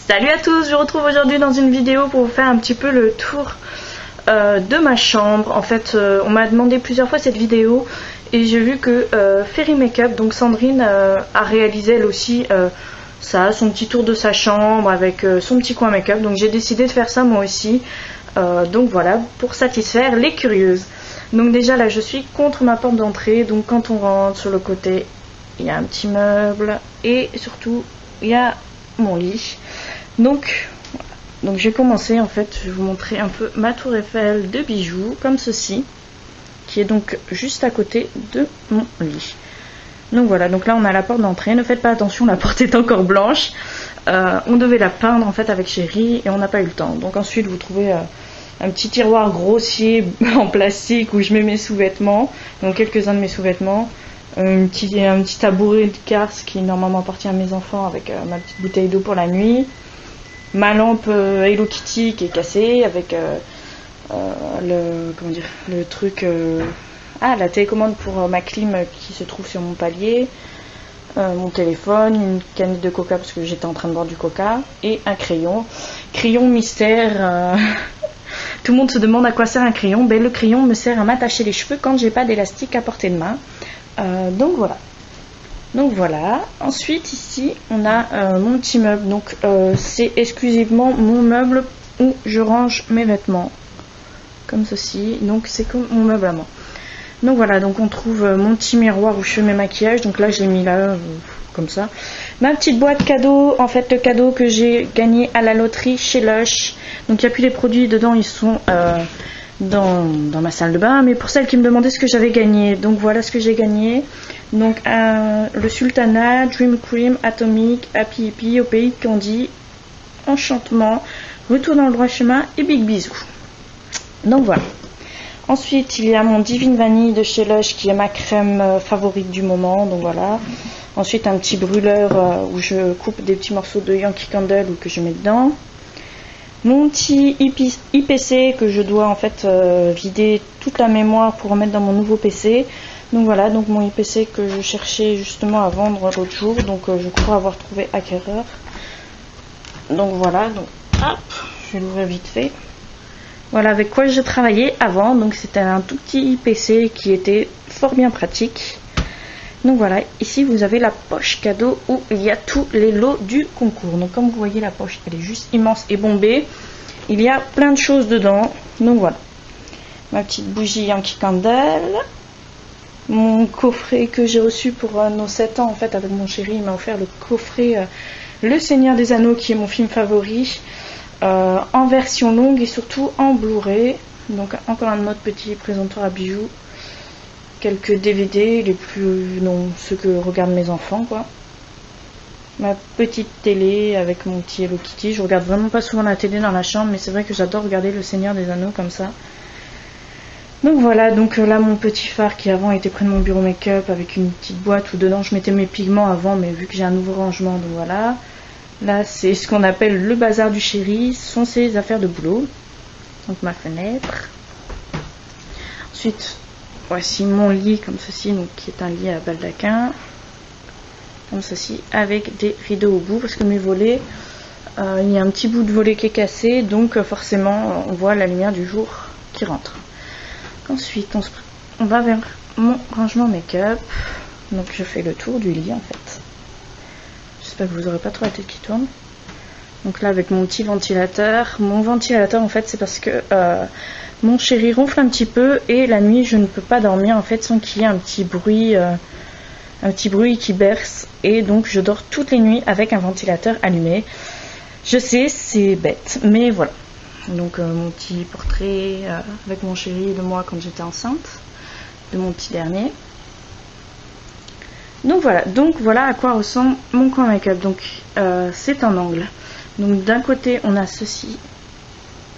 Salut à tous, je vous retrouve aujourd'hui dans une vidéo pour vous faire un petit peu le tour de ma chambre. En fait, on m'a demandé plusieurs fois cette vidéo et j'ai vu que Fairy Makeup, donc Sandrine, a réalisé elle aussi son petit tour de sa chambre avec son petit coin make-up. Donc j'ai décidé de faire ça moi aussi. Donc voilà, pour satisfaire les curieuses. Donc déjà là, je suis contre ma porte d'entrée. Donc quand on rentre sur le côté, il y a un petit meuble et surtout il y a mon lit. Donc je vais commencer, en fait je vais vous montrer un peu ma tour Eiffel de bijoux comme ceci, qui est donc juste à côté de mon lit. Donc voilà, donc là on a la porte d'entrée. Ne faites pas attention, la porte est encore blanche. On devait la peindre en fait avec Chérie et on n'a pas eu le temps. Donc ensuite vous trouvez un petit tiroir grossier en plastique où je mets mes sous-vêtements, donc quelques-uns de mes sous-vêtements. Un petit tabouret de Cars qui normalement appartient à mes enfants avec ma petite bouteille d'eau pour la nuit. Ma lampe Hello Kitty qui est cassée avec le truc, la télécommande pour ma clim qui se trouve sur mon palier. Mon téléphone, une canette de coca parce que j'étais en train de boire du coca et un crayon mystère. Tout le monde se demande à quoi sert un crayon. Ben, le crayon me sert à m'attacher les cheveux quand j'ai pas d'élastique à portée de main. Donc voilà. Ensuite ici on a mon petit meuble. Donc c'est exclusivement mon meuble où je range mes vêtements comme ceci. Donc c'est comme mon meuble à moi. Donc voilà, donc on trouve mon petit miroir où je fais mes maquillages. Donc là je l'ai mis là comme ça. Ma petite boîte cadeau, en fait le cadeau que j'ai gagné à la loterie chez Lush. Donc il n'y a plus les produits dedans, ils sont dans ma salle de bain. Mais pour celles qui me demandaient ce que j'avais gagné, donc voilà ce que j'ai gagné. Donc le Sultana, Dream Cream, Atomic, Happy Hippie, Au Pays de Candy, Enchantement, Retour dans le droit chemin et Big Bisou. Donc voilà. Ensuite il y a mon Divine Vanille de chez Lush qui est ma crème favorite du moment. Donc voilà. Ensuite un petit brûleur où je coupe des petits morceaux de Yankee Candle ou que je mets dedans. Mon petit IPC que je dois en fait vider toute la mémoire pour remettre dans mon nouveau PC. Donc voilà, donc mon IPC que je cherchais justement à vendre l'autre jour. Donc je crois avoir trouvé acquéreur. Donc voilà, donc hop, je vais l'ouvrir vite fait. Voilà avec quoi je travaillais avant. Donc c'était un tout petit IPC qui était fort bien pratique. Donc voilà, ici vous avez la poche cadeau où il y a tous les lots du concours. Donc comme vous voyez, la poche elle est juste immense et bombée. Il y a plein de choses dedans. Donc voilà, ma petite bougie Yankee Candle. Mon coffret que j'ai reçu pour nos 7 ans en fait avec mon chéri. Il m'a offert le coffret Le Seigneur des Anneaux qui est mon film favori. En version longue et surtout en Blu-ray. Donc encore un autre petit présentoir à bijoux. Quelques DVD, ceux que regardent mes enfants quoi. Ma petite télé avec mon petit Hello Kitty. Je regarde vraiment pas souvent la télé dans la chambre, mais c'est vrai que j'adore regarder Le Seigneur des Anneaux comme ça. Donc voilà, donc là mon petit phare qui avant était près de mon bureau make-up avec une petite boîte où dedans je mettais mes pigments avant, mais vu que j'ai un nouveau rangement, donc voilà. Là c'est ce qu'on appelle le bazar du chéri, ce sont ses affaires de boulot. Donc ma fenêtre. Ensuite voici mon lit comme ceci, donc qui est un lit à baldaquin, comme ceci, avec des rideaux au bout, parce que mes volets, il y a un petit bout de volet qui est cassé, donc forcément on voit la lumière du jour qui rentre. Ensuite on va vers mon rangement make-up, donc je fais le tour du lit en fait. J'espère que vous n'aurez pas trop la tête qui tourne. Donc là avec mon petit ventilateur, mon ventilateur en fait c'est parce que mon chéri ronfle un petit peu et la nuit je ne peux pas dormir en fait sans qu'il y ait un petit bruit qui berce, et donc je dors toutes les nuits avec un ventilateur allumé. Je sais c'est bête mais voilà. Donc mon petit portrait avec mon chéri de moi quand j'étais enceinte, de mon petit dernier. Donc voilà à quoi ressemble mon coin make-up. Donc c'est un angle. Donc d'un côté on a ceci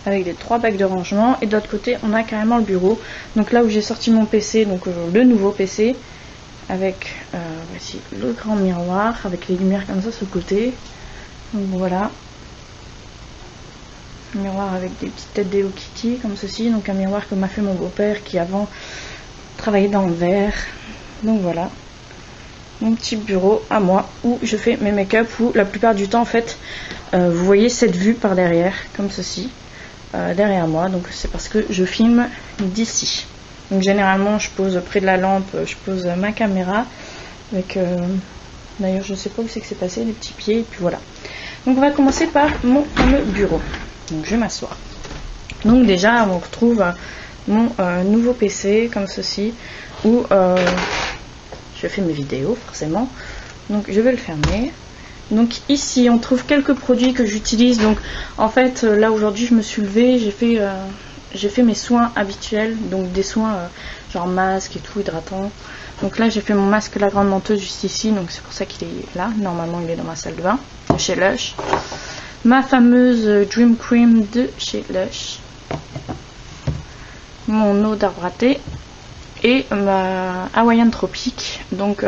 avec les 3 bacs de rangement et de l'autre côté on a carrément le bureau. Donc là où j'ai sorti mon PC, donc le nouveau PC avec voici le grand miroir avec les lumières comme ça sur le côté. Donc voilà, un miroir avec des petites têtes d'Hello Kitty comme ceci. Donc un miroir que m'a fait mon beau-père qui avant travaillait dans le verre. Donc voilà. mon petit bureau à moi où je fais mes make-up, où la plupart du temps en fait vous voyez cette vue par derrière comme ceci derrière moi, donc c'est parce que je filme d'ici. Donc généralement je pose près de la lampe, je pose ma caméra avec d'ailleurs je sais pas où c'est que c'est passé, les petits pieds, et puis voilà. Donc on va commencer par mon fameux bureau. Donc je vais m'asseoir. Donc déjà on retrouve mon nouveau PC comme ceci où je fais mes vidéos forcément. Donc je vais le fermer. Donc ici on trouve quelques produits que j'utilise. Donc en fait là aujourd'hui je me suis levée, j'ai fait mes soins habituels, donc des soins genre masque et tout, hydratant. Donc là j'ai fait mon masque la grande menteuse juste ici, donc c'est pour ça qu'il est là. Normalement il est dans ma salle de bain de chez Lush. Ma fameuse Dream Cream de chez Lush. Mon eau d'arbre à thé et ma Hawaiian Tropique, donc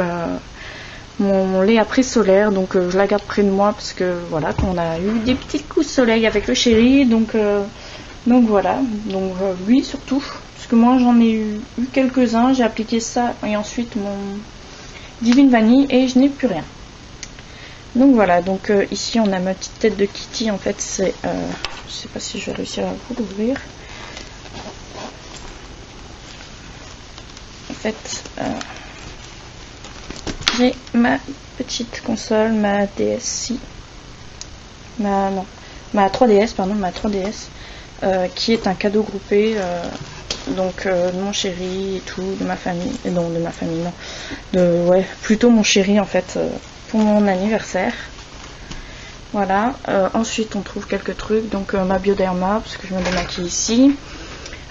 mon lait après solaire, donc je la garde près de moi parce que voilà, qu'on a eu des petits coups de soleil avec le chéri, donc voilà, donc lui surtout, parce que moi j'en ai eu quelques-uns, j'ai appliqué ça et ensuite mon Divine Vanille et je n'ai plus rien. Donc voilà, donc ici on a ma petite tête de Kitty, en fait c'est, je sais pas si je vais réussir à vous l'ouvrir. En fait, j'ai ma petite console, ma DSi, ma 3DS, pardon, ma 3DS, qui est un cadeau groupé, donc de mon chéri et tout, de ma famille, et non, de ma famille, non, ouais, plutôt mon chéri en fait, pour mon anniversaire. Voilà, ensuite on trouve quelques trucs, donc ma Bioderma, parce que je me démaquille ici.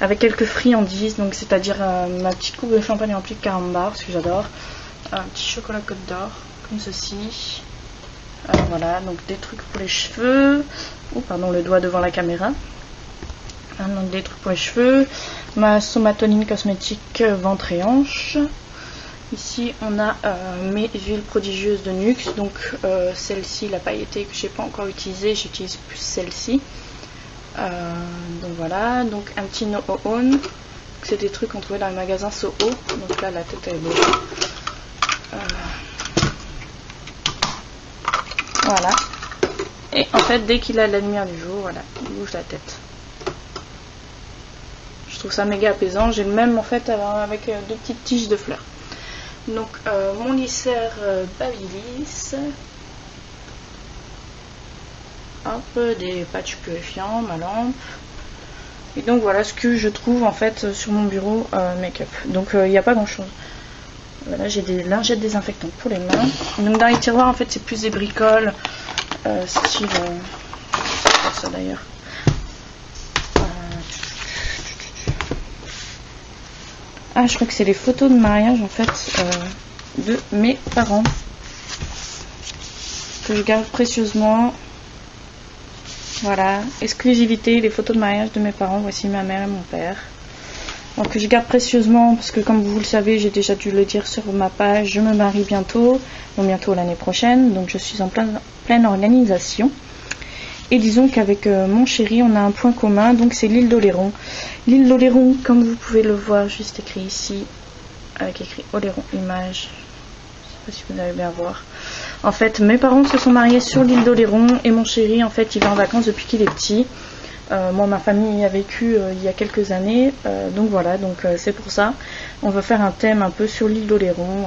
Avec quelques friandises, donc c'est-à-dire ma petite coupe de champagne remplie de carambar, parce que j'adore. Un petit chocolat Côte d'Or, comme ceci. Voilà, donc des trucs pour les cheveux. Oh, pardon, le doigt devant la caméra. Donc des trucs pour les cheveux. Ma somatoline cosmétique ventre et hanche. Ici, on a mes huiles prodigieuses de Nuxe. Donc celle-ci, la pailletée que je n'ai pas encore utilisée, j'utilise plus celle-ci. Donc voilà, donc un petit No Own, c'est des trucs qu'on trouvait dans les magasins Soho, donc là la tête elle est beau. Voilà, et en fait dès qu'il a la lumière du jour, voilà, il bouge la tête. Je trouve ça méga apaisant. J'ai le même en fait avec deux petites tiges de fleurs. Donc mon lisseur Babyliss. Hop, des patchs purifiants, ma lampe. Et donc voilà ce que je trouve en fait sur mon bureau make-up. Donc il n'y a pas grand chose. Voilà, j'ai des lingettes désinfectantes pour les mains. Donc dans les tiroirs en fait c'est plus des bricoles. Style. C'est ça d'ailleurs. Ah, je crois que c'est les photos de mariage en fait de mes parents. Que je garde précieusement. Voilà, exclusivité, les photos de mariage de mes parents, voici ma mère et mon père. Donc je garde précieusement parce que comme vous le savez, j'ai déjà dû le dire sur ma page, je me marie bientôt, bon bientôt l'année prochaine, donc je suis en pleine organisation. Et disons qu'avec mon chéri, on a un point commun, donc c'est l'île d'Oléron. L'île d'Oléron, comme vous pouvez le voir, juste écrit ici, avec écrit Oléron Image. Je sais pas si vous allez bien voir. En fait, mes parents se sont mariés sur l'île d'Oléron et mon chéri, en fait, il va en vacances depuis qu'il est petit. Moi, ma famille y a vécu il y a quelques années, donc voilà, donc c'est pour ça. On va faire un thème un peu sur l'île d'Oléron.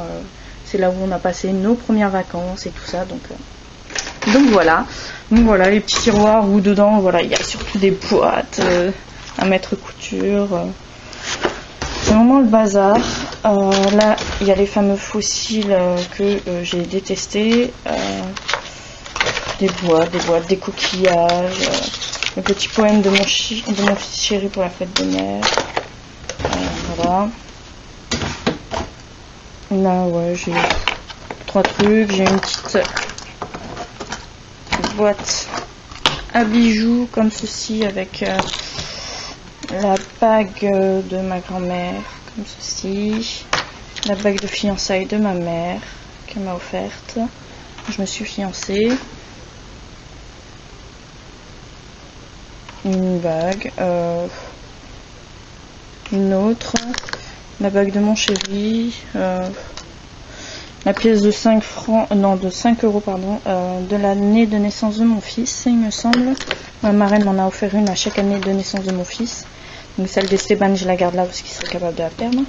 C'est là où on a passé nos premières vacances et tout ça, donc voilà. Donc voilà, les petits tiroirs où dedans, voilà, il y a surtout des boîtes à mettre couture. C'est vraiment le bazar. Là, il y a les fameux fossiles que j'ai détestés. Des boîtes, des coquillages. Le petit poème de mon fils chéri pour la fête des mères. Voilà. Là, ouais, j'ai 3 trucs. J'ai une petite boîte à bijoux comme ceci avec la bague de ma grand-mère comme ceci, la bague de fiançailles de ma mère qu'elle m'a offerte. Je me suis fiancée. Une bague, une autre, la bague de mon chéri, la pièce de 5 francs, non de 5 euros pardon, de l'année de naissance de mon fils, il me semble. Ma marraine m'en a offert une à chaque année de naissance de mon fils. Donc celle d'Esteban, je la garde là parce qu'il serait capable de la perdre.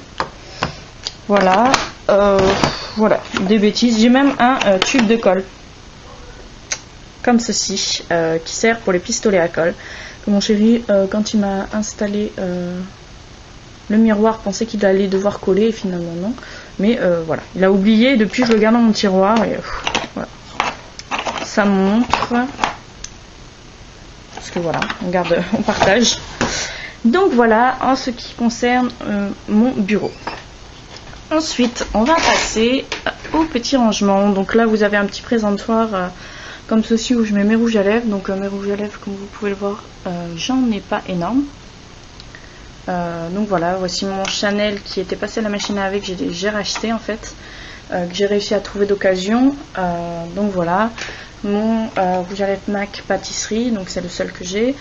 Voilà, voilà, des bêtises. J'ai même un tube de colle, comme ceci, qui sert pour les pistolets à colle. Que mon chéri, quand il m'a installé le miroir, pensait qu'il allait devoir coller et finalement non. Mais voilà, il a oublié et depuis je le garde dans mon tiroir et voilà. Ça montre. Parce que voilà, on partage. Donc voilà, en ce qui concerne mon bureau. Ensuite, on va passer au petit rangement. Donc là, vous avez un petit présentoir comme ceci où je mets mes rouges à lèvres. Donc mes rouges à lèvres, comme vous pouvez le voir, j'en ai pas énorme. Donc voilà, voici mon Chanel qui était passé à la machine à laver que j'ai racheté en fait, que j'ai réussi à trouver d'occasion. Donc voilà, mon rouge à lèvres MAC pâtisserie, donc c'est le seul que j'ai.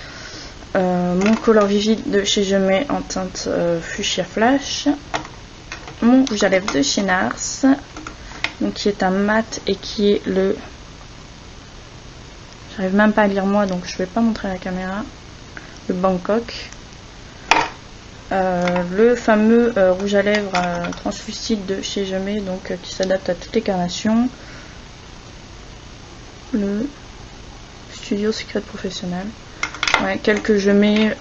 Mon Color Vivid de chez Je Mets en teinte Fuchsia Flash. Mon rouge à lèvres de chez Nars, donc qui est un mat et qui est le... J'arrive même pas à lire moi, donc je vais pas montrer à la caméra. Le Bangkok. Le fameux rouge à lèvres translucide de chez Je Mets, donc qui s'adapte à toutes les carnations. Le Studio Secret Professionnel. Ouais, quelques Je Mets,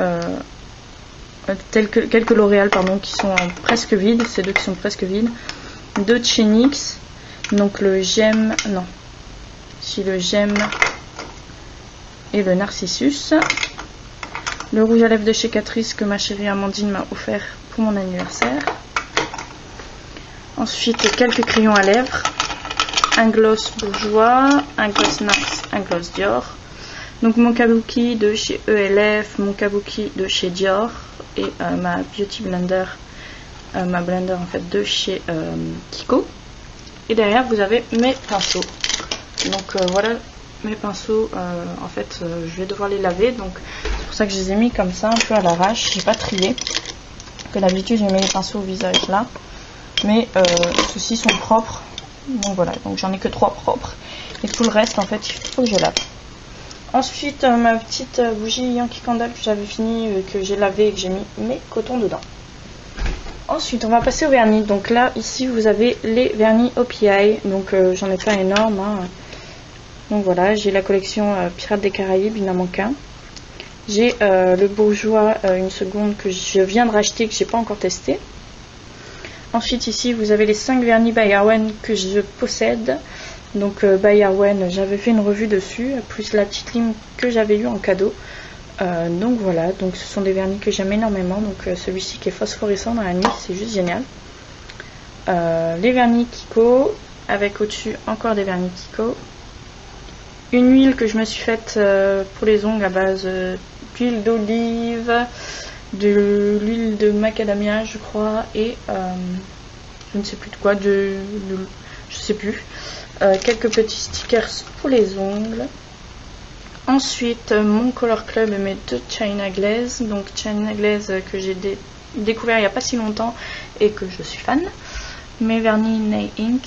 quelques L'Oréal pardon, qui sont presque vides. Ces deux qui sont presque vides. Deux de chez NYX. Donc le Gemme, non. Si le Gemme et le Narcissus. Le rouge à lèvres de chez Catrice que ma chérie Amandine m'a offert pour mon anniversaire. Ensuite, quelques crayons à lèvres. Un gloss Bourjois, un gloss Nars, un gloss Dior. Donc mon kabuki de chez ELF, mon kabuki de chez Dior et ma Beauty Blender, ma blender en fait de chez Kiko. Et derrière vous avez mes pinceaux. Donc voilà mes pinceaux, en fait je vais devoir les laver, donc c'est pour ça que je les ai mis comme ça un peu à l'arrache, j'ai pas trié, que d'habitude je mets les pinceaux au visage là, mais ceux-ci sont propres, donc voilà, donc j'en ai que 3 propres, et tout le reste en fait il faut que je lave. Ensuite ma petite bougie Yankee Candle que j'avais fini, que j'ai lavé et que j'ai mis mes cotons dedans. Ensuite on va passer au vernis, donc là ici vous avez les vernis OPI, donc j'en ai pas énorme hein. Donc voilà, j'ai la collection Pirates des Caraïbes, il n'en manque un. J'ai le Bourjois, une seconde que je viens de racheter, que j'ai pas encore testé. Ensuite ici vous avez les 5 vernis by Arwen que je possède. Donc by Arwen, j'avais fait une revue dessus, plus la petite ligne que j'avais eu en cadeau. Donc voilà, donc ce sont des vernis que j'aime énormément. Donc celui-ci qui est phosphorescent dans la nuit, c'est juste génial. Les vernis Kiko, avec au-dessus encore des vernis Kiko. Une huile que je me suis faite pour les ongles à base d'huile d'olive, de l'huile de macadamia je crois, et je ne sais plus de quoi, je sais plus. Quelques petits stickers pour les ongles. Ensuite mon Color Club et mes 2 China Glaze, donc China Glaze que j'ai découvert il n'y a pas si longtemps et que je suis fan. Mes vernis Nail Ink.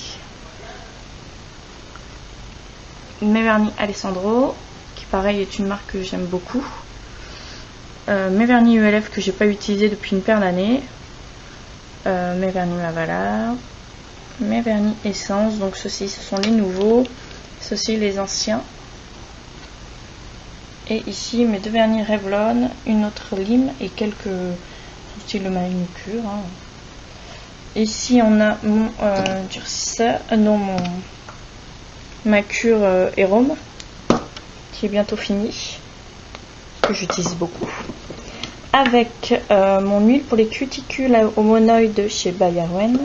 Mes vernis Alessandro, qui pareil est une marque que j'aime beaucoup. Mes vernis ULF que j'ai pas utilisé depuis une paire d'années. Mes vernis Mavala. Mes vernis Essence, donc ceux-ci ce sont les nouveaux, ceux-ci les anciens. Et ici mes 2 vernis Revlon, une autre lime et quelques styles de manucure. Hein. Ici on a mon durcisseur, ma cure Hérome qui est bientôt finie, que j'utilise beaucoup, avec mon huile pour les cuticules au monoï de chez By Arwen,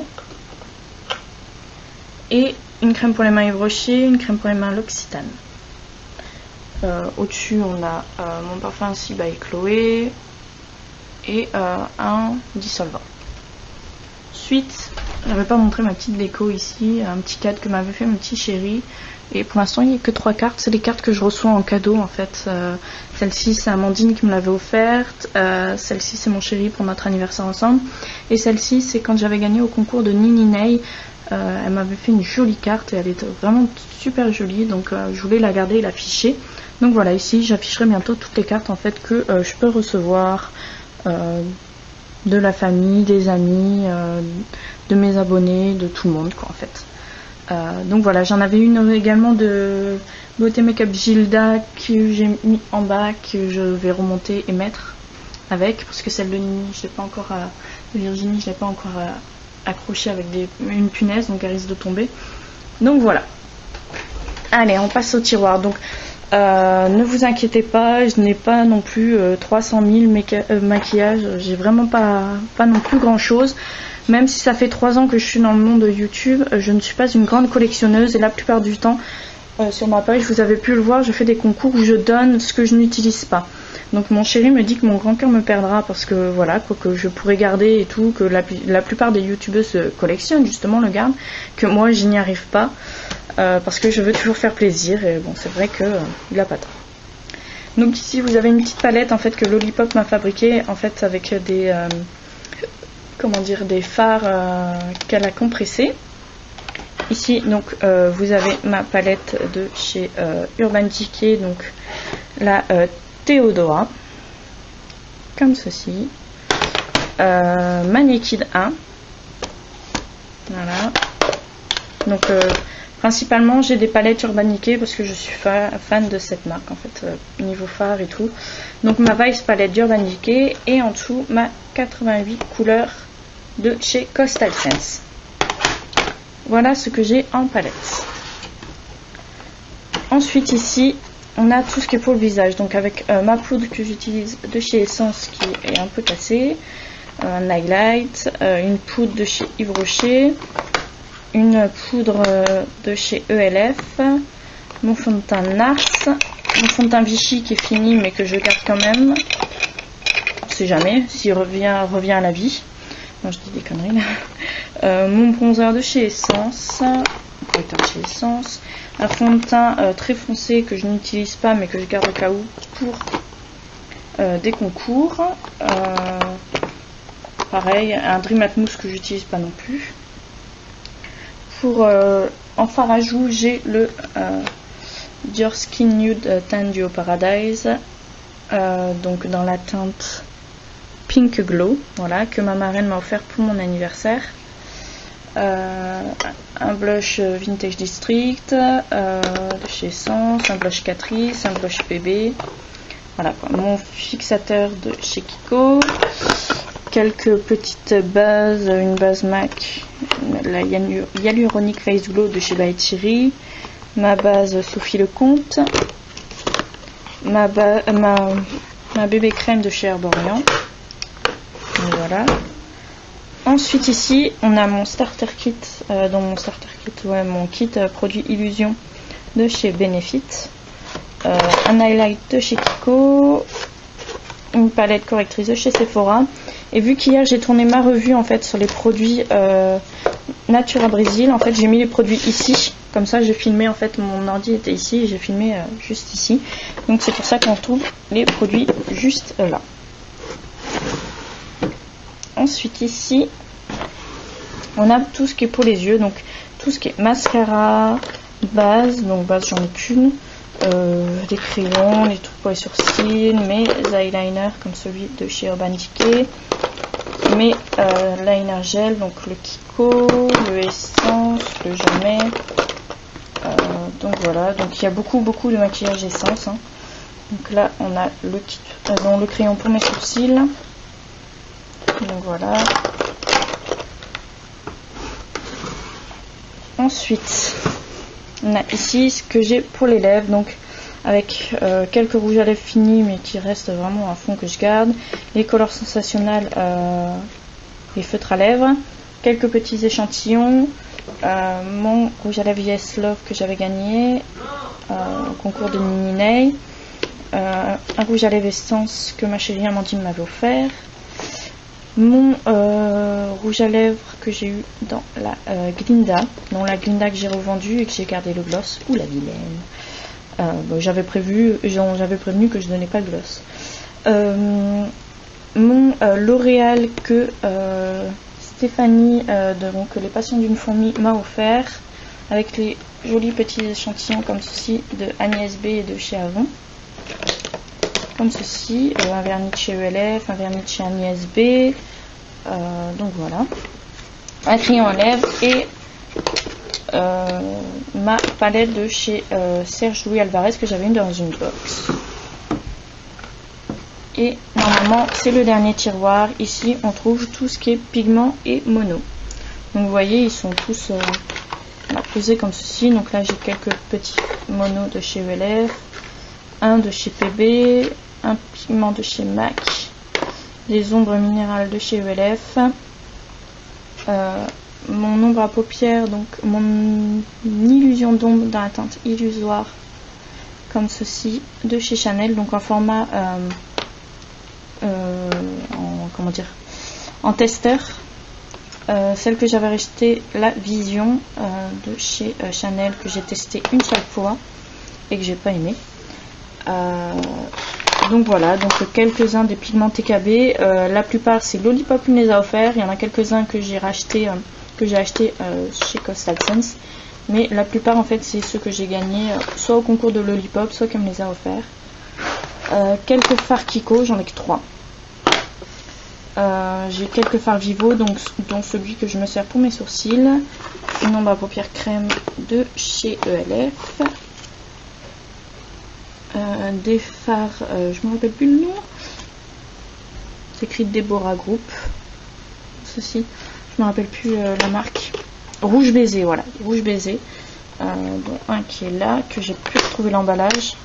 et une crème pour les mains Yves Rocher, une crème pour les mains L'Occitane. Au-dessus on a mon parfum aussi by Chloé et un dissolvant. Ensuite, je n'avais pas montré ma petite déco ici, un petit cadre que m'avait fait mon petit chéri. Et pour l'instant, il n'y a que 3 cartes. C'est des cartes que je reçois en cadeau en fait. Celle-ci, c'est Amandine qui me l'avait offerte. Celle-ci, c'est mon chéri pour notre anniversaire ensemble. Et celle-ci, c'est quand j'avais gagné au concours de Nini Ney. Elle m'avait fait une jolie carte et elle était vraiment super jolie, donc je voulais la garder et l'afficher. Donc voilà, ici j'afficherai bientôt toutes les cartes en fait que je peux recevoir de la famille, des amis, de mes abonnés, de tout le monde quoi en fait. Donc voilà, j'en avais une également de Beauté Makeup Gilda que j'ai mis en bas, que je vais remonter et mettre avec, parce que celle de Nini, je l'ai pas encore, de Virginie, je l'ai pas encore accrochée avec une punaise, donc elle risque de tomber. Donc voilà. Allez, on passe au tiroir. Donc ne vous inquiétez pas, je n'ai pas non plus 300 000 maquillages, j'ai vraiment pas non plus grand chose. Même si ça fait 3 ans que je suis dans le monde de YouTube, je ne suis pas une grande collectionneuse et la plupart du temps, sur ma page, vous avez pu le voir, je fais des concours où je donne ce que je n'utilise pas. Donc mon chéri me dit que mon grand cœur me perdra parce que voilà, quoi, que je pourrais garder et tout, que la plupart des youtubeuses collectionnent justement, le gardent, que moi je n'y arrive pas parce que je veux toujours faire plaisir et bon, c'est vrai que il a pas tort. Donc ici vous avez une petite palette en fait que Lollipop m'a fabriquée en fait avec des des fards qu'elle a compressés. Ici donc vous avez ma palette de chez Urban Decay, donc la Theodora, comme ceci, ma Naked 1, voilà. Donc principalement j'ai des palettes Urban Decay parce que je suis fan de cette marque en fait, niveau phare et tout. Donc ma Vice palette d'Urban Decay et en dessous ma 88 couleurs de chez Coastal Sense. Voilà ce que j'ai en palette. Ensuite ici on a tout ce qui est pour le visage, donc avec ma poudre que j'utilise de chez Essence qui est un peu cassée, un highlight, une poudre de chez Yves Rocher, une poudre de chez ELF, mon fond de teint NARS, mon fond de teint Vichy qui est fini mais que je garde quand même, on sait jamais s'il revient à la vie. Non, je dis des conneries là. Mon bronzer de chez Essence, un fond de teint très foncé que je n'utilise pas mais que je garde au cas où pour des concours. Pareil, un Dream Atmos que j'utilise pas non plus. Pour en fard à joues, j'ai le Dior Skin Nude Teint Duo Paradise, donc dans la teinte Pink Glow, voilà, que ma marraine m'a offert pour mon anniversaire. Un blush Vintage District de chez Essence, un blush Catrice, un blush bébé, voilà quoi. Mon fixateur de chez Kiko, quelques petites bases, une base MAC, la Hyaluronic Face Glow de chez By Thierry, ma base Sophie Lecomte, ma bébé crème de chez Herborian. Voilà. Ensuite ici on a mon starter kit, mon kit produit Illusion de chez Benefit, un highlight de chez Kiko, une palette correctrice de chez Sephora. Et vu qu'hier j'ai tourné ma revue en fait sur les produits Natura Brésil, en fait j'ai mis les produits ici, comme ça j'ai filmé, en fait mon ordi était ici et j'ai filmé juste ici, donc c'est pour ça qu'on trouve les produits juste là. Ensuite ici on a tout ce qui est pour les yeux, donc tout ce qui est mascara, base, donc base j'en ai qu'une, des crayons, les trucs pour les sourcils, mes eyeliners comme celui de chez Urban Decay, mes liner gel, donc le Kiko, le Essence, le Jamais, donc voilà, donc il y a beaucoup de maquillage Essence, hein. Donc là on a le kit, le crayon pour mes sourcils, donc voilà. Ensuite on a ici ce que j'ai pour les lèvres, donc avec quelques rouges à lèvres finis mais qui restent vraiment à fond que je garde, les Color Sensationnels, les feutres à lèvres, quelques petits échantillons, mon rouge à lèvres Yes Love que j'avais gagné au concours de Nini Nay, un rouge à lèvres Essence que ma chérie Amandine m'avait offert, mon rouge à lèvres que j'ai eu dans la Glinda, que j'ai revendu et que j'ai gardé le gloss, ou la vilaine. J'avais prévenu que je donnais pas de gloss. Mon L'Oréal que Stéphanie, donc Les Passions d'une fourmi, m'a offert, avec les jolis petits échantillons comme ceci de Agnès B et de chez Avon. Comme ceci, un vernis de chez ELF, un vernis de chez Agnès B, donc voilà, un crayon à lèvres et ma palette de chez Serge Louis Alvarez que j'avais dans une box. Et normalement c'est le dernier tiroir. Ici on trouve tout ce qui est pigments et mono. Donc vous voyez, ils sont tous posés comme ceci. Donc là j'ai quelques petits monos de chez ELF, un de chez PB, un pigment de chez MAC, des ombres minérales de chez ELF, mon ombre à paupières, donc mon illusion d'ombre dans la teinte illusoire comme ceci de chez Chanel, donc en format en testeur. Celle que j'avais achetée, la Vision de chez Chanel, que j'ai testé une seule fois et que j'ai pas aimé. Donc voilà, donc quelques-uns des pigments TKB. La plupart c'est Lollipop qui me les a offerts. Il y en a quelques-uns que j'ai acheté chez Coastal Sense, mais la plupart en fait c'est ceux que j'ai gagnés soit au concours de Lollipop, soit qu'elle me les a offerts. Quelques fards Kiko, j'en ai que 3. J'ai quelques fards Vivo, dont celui que je me sers pour mes sourcils, une ombre à paupières crème de chez ELF, des fards, je me rappelle plus le nom, c'est écrit Deborah Group, ceci, je me rappelle plus la marque, Rouge Baiser, voilà, Rouge Baiser, dont un qui est là, que j'ai pu retrouver l'emballage,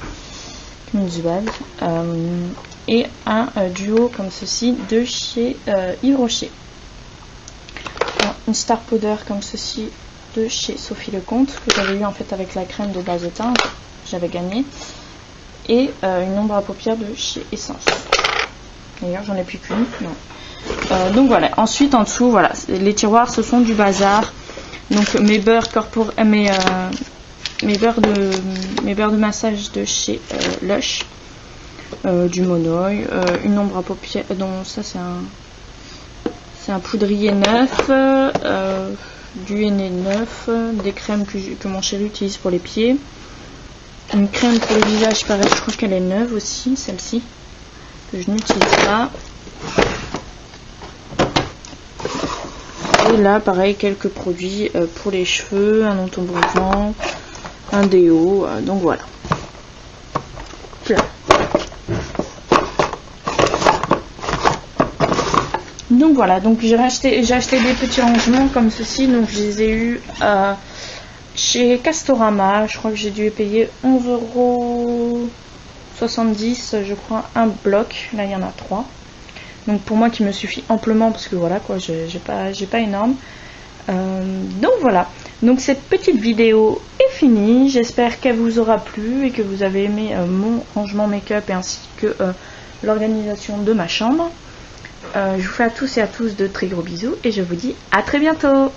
et un duo comme ceci de chez Yves Rocher. Une Star Powder comme ceci de chez Sophie Lecomte, que j'avais eu en fait avec la crème de base de teint, j'avais gagné, et une ombre à paupières de chez Essence. D'ailleurs j'en ai plus qu'une. Donc voilà, ensuite en dessous, voilà, les tiroirs ce sont du bazar. Donc mes beurres mes beurres de massage de chez Lush, du Monoï, une ombre à paupières, donc ça c'est un poudrier neuf, du henné neuf, des crèmes que mon chéri utilise pour les pieds, une crème pour le visage, pareil, je crois qu'elle est neuve aussi, celle-ci, que je n'utilise pas. Et là pareil, quelques produits pour les cheveux, un entombrement, un déo, donc voilà. Donc voilà, donc j'ai acheté des petits rangements comme ceci, donc je les ai eu chez Castorama, je crois que j'ai dû payer 11,70 €, je crois, un bloc, là il y en a 3. Donc pour moi qui me suffit amplement parce que voilà quoi, j'ai pas énorme. Donc voilà, donc cette petite vidéo est finie, j'espère qu'elle vous aura plu et que vous avez aimé mon rangement make-up et ainsi que l'organisation de ma chambre. Je vous fais à tous et à tous de très gros bisous et je vous dis à très bientôt.